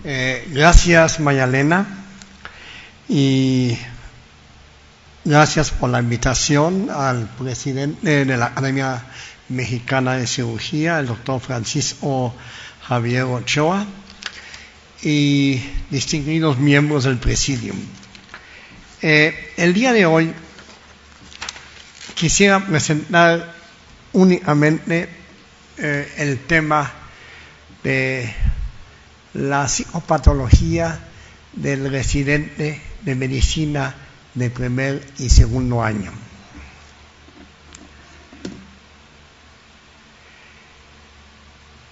Gracias, Mayalena, y gracias por la invitación al presidente de la Academia Mexicana de Cirugía, el doctor Francisco Javier Ochoa, y distinguidos miembros del Presidium. El día de hoy quisiera presentar únicamente el tema de la psicopatología del residente de medicina de primer y segundo año.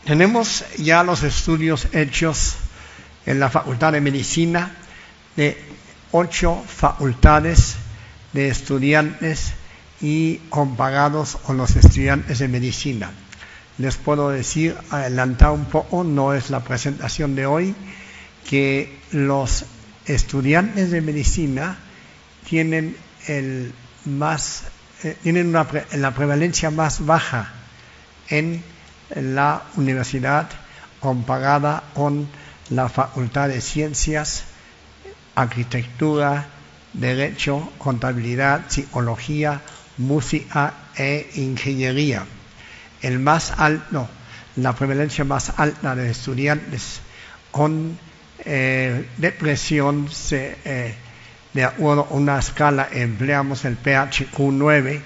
Tenemos ya los estudios hechos en la Facultad de Medicina de 8 facultades de estudiantes y comparados con los estudiantes de medicina. Les puedo decir, adelantar un poco, no es la presentación de hoy, que los estudiantes de medicina tienen la prevalencia más baja en la universidad comparada con la Facultad de Ciencias, Arquitectura, Derecho, Contabilidad, Psicología, Música e Ingeniería. La prevalencia más alta de estudiantes con depresión, de acuerdo a una escala, empleamos el PHQ-9,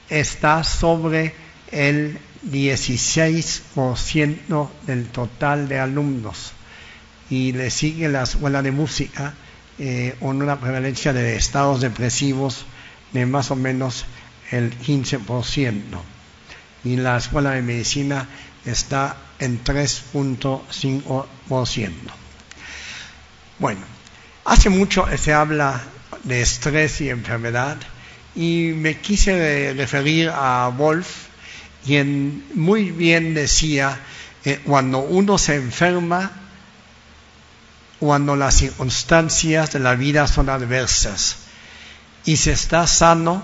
está sobre el 16% del total de alumnos, y le sigue la Escuela de Música con una prevalencia de estados depresivos de más o menos el 15%. Y la Escuela de Medicina está en 3.5%. Bueno, hace mucho se habla de estrés y enfermedad, y me quise referir a Wolf, quien muy bien decía que cuando uno se enferma, cuando las circunstancias de la vida son adversas, y se está sano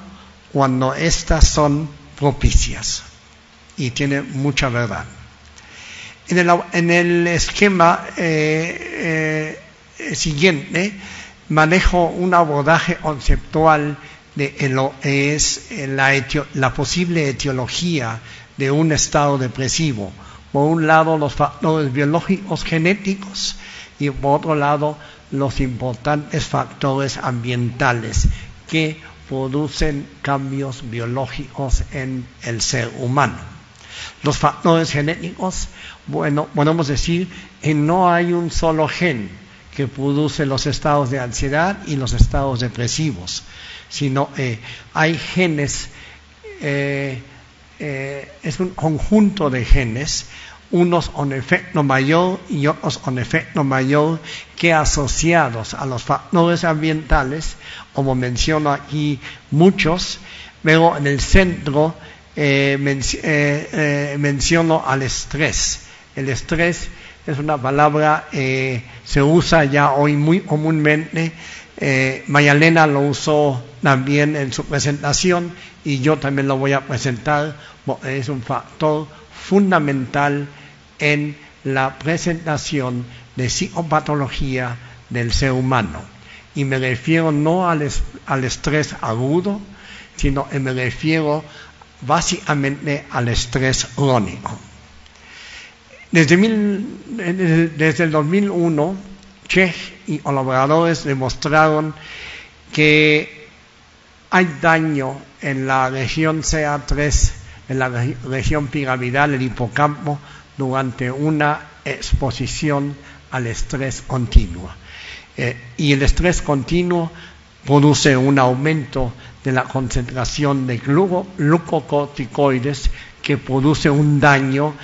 cuando éstas son propicias. Y tiene mucha verdad. En el esquema siguiente manejo un abordaje conceptual de lo que es la posible etiología de un estado depresivo. Por un lado, los factores biológicos genéticos, y por otro lado, los importantes factores ambientales que producen cambios biológicos en el ser humano. Los factores genéticos, podemos decir que no hay un solo gen que produce los estados de ansiedad y los estados depresivos, sino hay genes, es un conjunto de genes, unos con efecto mayor y otros con efecto mayor, que asociados a los factores ambientales, como menciono aquí muchos, pero en el centro menciono al estrés. El estrés es una palabra se usa ya hoy muy comúnmente. Mayalena lo usó también en su presentación, y yo también lo voy a presentar, porque es un factor fundamental en la presentación de psicopatología del ser humano. Y me refiero no al estrés agudo, sino que me refiero básicamente al estrés crónico. Desde el 2001, Chech y colaboradores demostraron que hay daño en la región CA3, en la región piramidal, el hipocampo, durante una exposición al estrés continuo. Y el estrés continuo produce un aumento de la concentración de glucocorticoides, que produce un daño,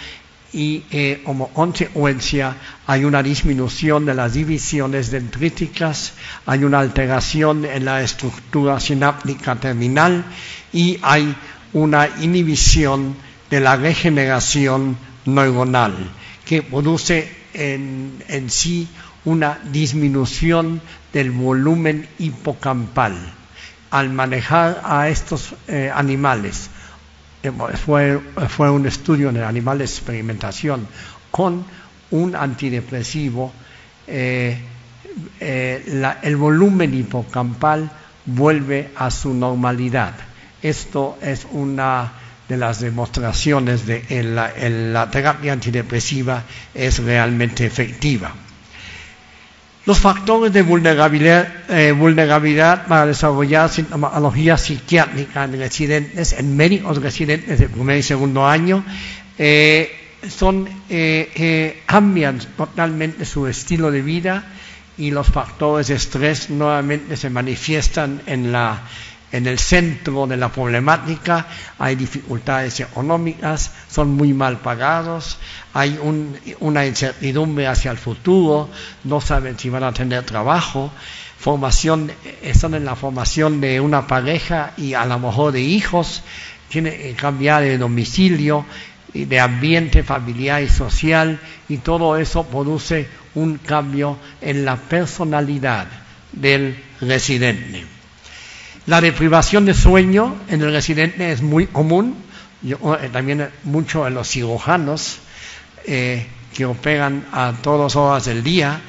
y como consecuencia hay una disminución de las divisiones dendríticas, hay una alteración en la estructura sináptica terminal, y hay una inhibición de la regeneración neuronal, que produce en sí una disminución del volumen hipocampal. Al manejar a estos animales, fue un estudio en animales de experimentación con un antidepresivo, el volumen hipocampal vuelve a su normalidad. Esto es una de las demostraciones de que la terapia antidepresiva es realmente efectiva. Los factores de vulnerabilidad para desarrollar sintomatología psiquiátrica en residentes, en médicos residentes de primer y segundo año, cambian totalmente su estilo de vida, y los factores de estrés nuevamente se manifiestan en el centro de la problemática. Hay dificultades económicas, son muy mal pagados, hay una incertidumbre hacia el futuro, no saben si van a tener trabajo, están en la formación de una pareja y a lo mejor de hijos, tienen que cambiar de domicilio, de ambiente familiar y social, y todo eso produce un cambio en la personalidad del residente. La deprivación de sueño en el residente es muy común, también mucho en los cirujanos que operan a todas horas del día,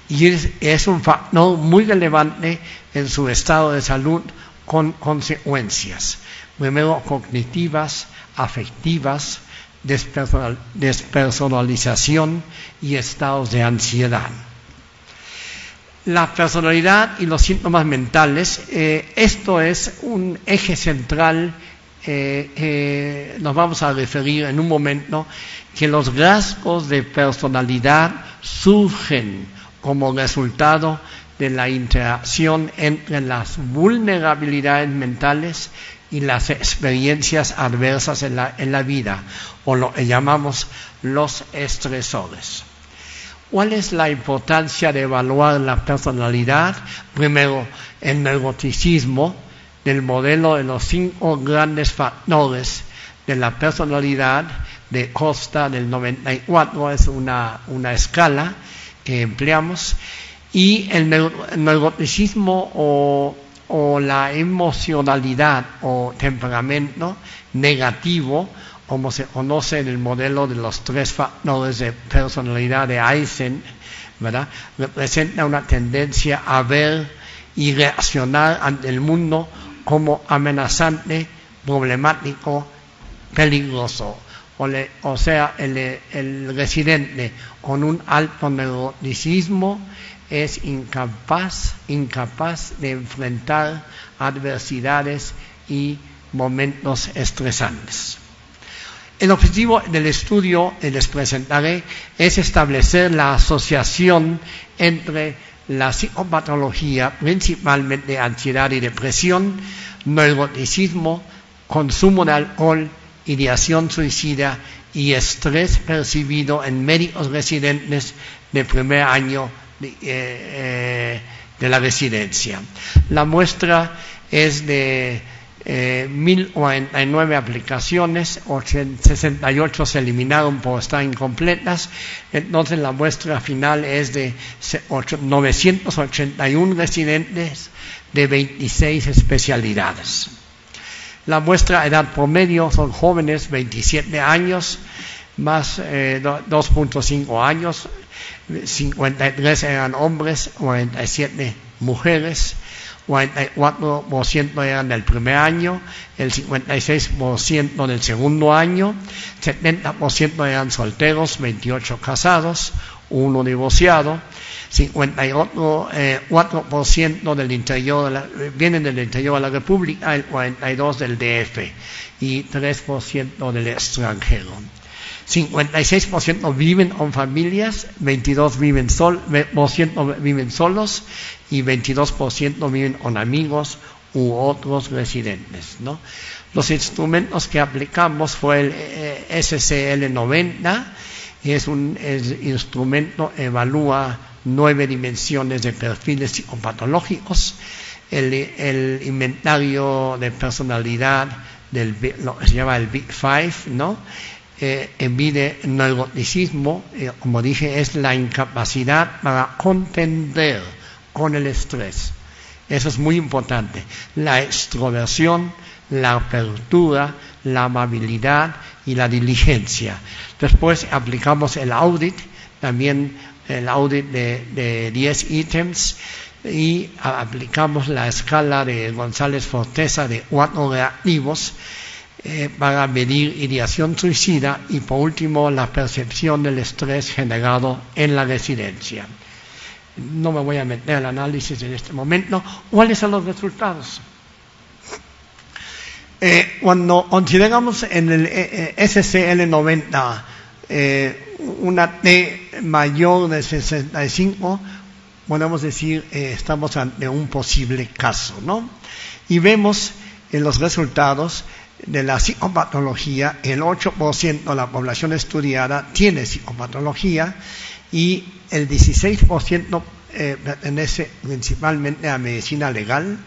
y es un factor muy relevante en su estado de salud, con consecuencias primero cognitivas, afectivas, despersonalización y estados de ansiedad. La personalidad y los síntomas mentales, esto es un eje central, nos vamos a referir en un momento, que los rasgos de personalidad surgen como resultado de la interacción entre las vulnerabilidades mentales y las experiencias adversas en la vida, o lo que llamamos los estresores. ¿Cuál es la importancia de evaluar la personalidad? Primero, el neuroticismo del modelo de los 5 grandes factores de la personalidad de Costa del 94, es una escala que empleamos, y el neuroticismo o la emocionalidad o temperamento negativo, como se conoce en el modelo de los 3 factores de personalidad de Eysen, ¿verdad? Representa una tendencia a ver y reaccionar ante el mundo como amenazante, problemático, peligroso. O sea, el residente con un alto neuroticismo es incapaz de enfrentar adversidades y momentos estresantes. El objetivo del estudio que les presentaré es establecer la asociación entre la psicopatología, principalmente ansiedad y depresión, neuroticismo, consumo de alcohol, ideación suicida y estrés percibido en médicos residentes de primer año de la residencia. La muestra es de 1049 aplicaciones, 68 se eliminaron por estar incompletas, entonces la muestra final es de 981 residentes de 26 especialidades. La muestra edad promedio son jóvenes, 27 años, más 2.5 años, 53 eran hombres, 47 mujeres, 44% eran del primer año, el 56% del segundo año, 70% eran solteros, 28 casados, 1 divorciado, 54% del interior vienen del interior de la República, el 42% del DF y 3% del extranjero. 56% viven con familias, 22% viven solos y 22% viven con amigos u otros residentes, ¿no? Los instrumentos que aplicamos fue el SCL-90, es un instrumento que evalúa 9 dimensiones de perfiles psicopatológicos, el inventario de personalidad lo que se llama el Big Five, ¿no? Mide neuroticismo, como dije, es la incapacidad para contender con el estrés. Eso es muy importante. La extroversión, la apertura, la amabilidad y la diligencia. Después aplicamos el audit también el audit de 10 ítems, y aplicamos la escala de González-Forteza de 4 reactivos para medir ideación suicida y, por último, la percepción del estrés generado en la residencia. No me voy a meter al análisis en este momento. ¿Cuáles son los resultados? Cuando consideramos en el SCL90 una T mayor de 65, podemos decir estamos ante un posible caso, ¿no? Y vemos en los resultados de la psicopatología, el 8% de la población estudiada tiene psicopatología y el 16% pertenece principalmente a medicina legal.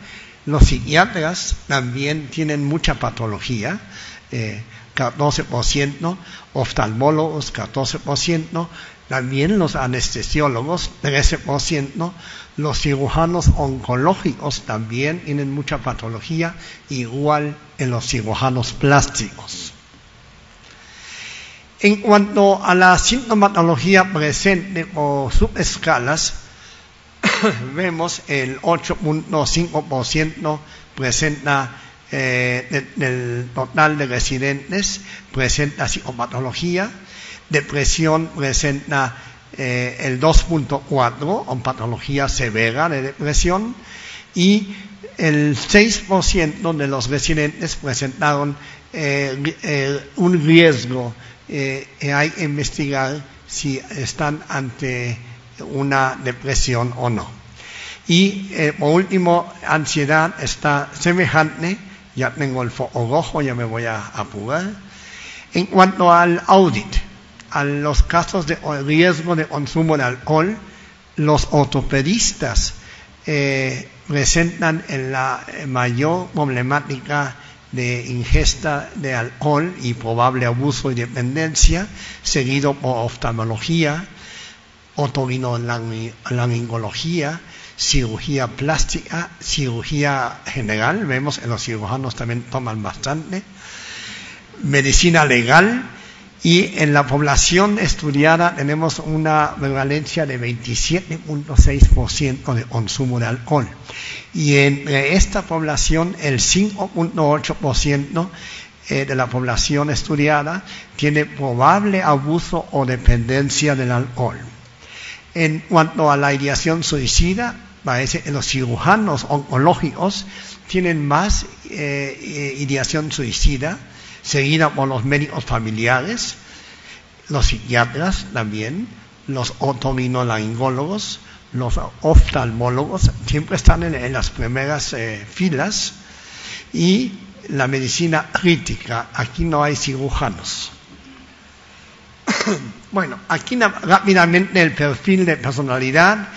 Los psiquiatras también tienen mucha patología, 14%, oftalmólogos 14%, también los anestesiólogos 13%, los cirujanos oncológicos también tienen mucha patología, igual en los cirujanos plásticos. En cuanto a la sintomatología presente o subescalas, vemos el 8.5% presenta del total de residentes presenta psicopatología, depresión presenta el 2.4% con patología severa de depresión, y el 6% de los residentes presentaron un riesgo. Hay que investigar si están ante una depresión o no. Y por último, ansiedad está semejante. Ya tengo el foco rojo, ya me voy a apurar. En cuanto al audit, a los casos de riesgo de consumo de alcohol, los ortopedistas presentan en la mayor problemática de ingesta de alcohol y probable abuso y dependencia, seguido por oftalmología, otorrinolaringología, cirugía plástica, cirugía general, vemos en los cirujanos también toman bastante, medicina legal, y en la población estudiada tenemos una prevalencia de 27.6% de consumo de alcohol. Y entre esta población, el 5.8% de la población estudiada tiene probable abuso o dependencia del alcohol. En cuanto a la ideación suicida, parece que los cirujanos oncológicos tienen más ideación suicida, seguida por los médicos familiares, los psiquiatras también, los otorrinolaringólogos, los oftalmólogos, siempre están en las primeras filas, y la medicina crítica, aquí no hay cirujanos. Bueno, aquí rápidamente el perfil de personalidad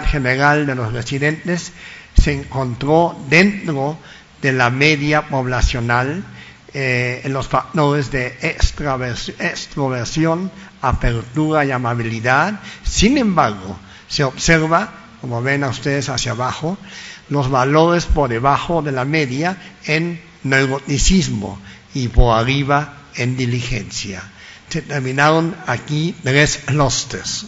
general de los residentes se encontró dentro de la media poblacional en los factores de extroversión, apertura y amabilidad. Sin embargo, se observa, como ven a ustedes hacia abajo, los valores por debajo de la media en neuroticismo y por arriba en diligencia. Se terminaron aquí 3 clústeres.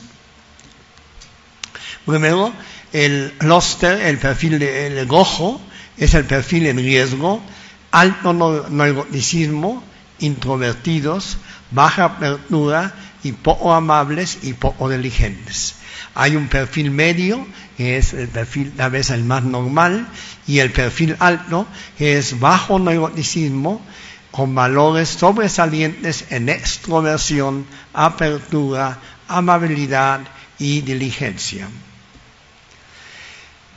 Primero, el clúster, el perfil del rojo, es el perfil en riesgo, alto neuroticismo, introvertidos, baja apertura y poco amables y poco diligentes. Hay un perfil medio, que es el perfil tal vez el más normal, y el perfil alto, que es bajo neuroticismo, con valores sobresalientes en extroversión, apertura, amabilidad y diligencia.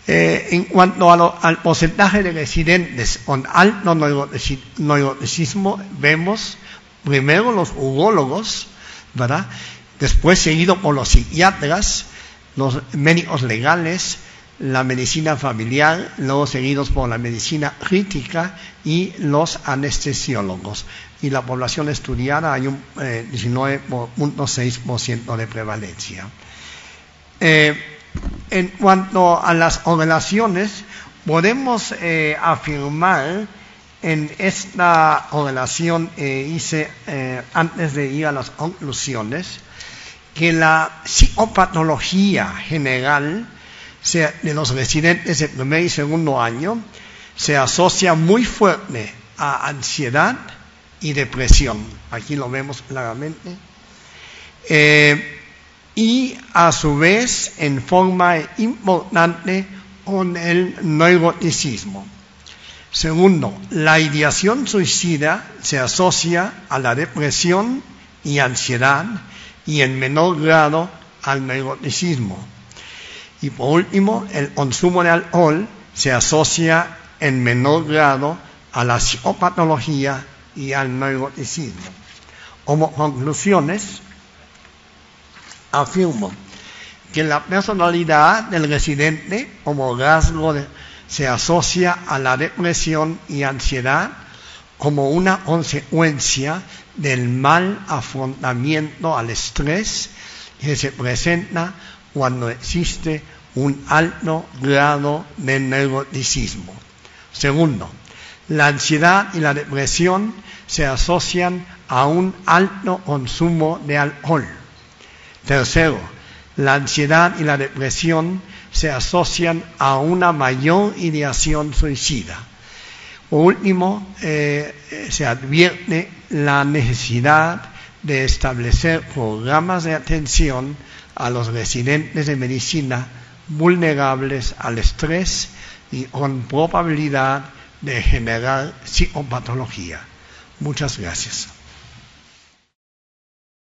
En cuanto al porcentaje de residentes con alto neuroticismo, vemos primero los urólogos, ¿verdad? Después seguido por los psiquiatras, los médicos legales, la medicina familiar, luego seguidos por la medicina crítica y los anestesiólogos. Y la población estudiada hay un 19.6% de prevalencia. En cuanto a las correlaciones, podemos afirmar en esta correlación hice antes de ir a las conclusiones, que la psicopatología general de los residentes de primer y segundo año se asocia muy fuerte a ansiedad y depresión. Aquí lo vemos claramente. Y a su vez en forma importante con el neuroticismo. Segundo, la ideación suicida se asocia a la depresión y ansiedad y en menor grado al neuroticismo. Y por último, el consumo de alcohol se asocia en menor grado a la psicopatología y al neuroticismo. Como conclusiones, afirmo que la personalidad del residente como rasgo se asocia a la depresión y ansiedad como una consecuencia del mal afrontamiento al estrés que se presenta cuando existe un alto grado de neuroticismo. Segundo, la ansiedad y la depresión se asocian a un alto consumo de alcohol. Tercero, la ansiedad y la depresión se asocian a una mayor ideación suicida. Por último, se advierte la necesidad de establecer programas de atención a los residentes de medicina vulnerables al estrés y con probabilidad de generar psicopatología. Muchas gracias.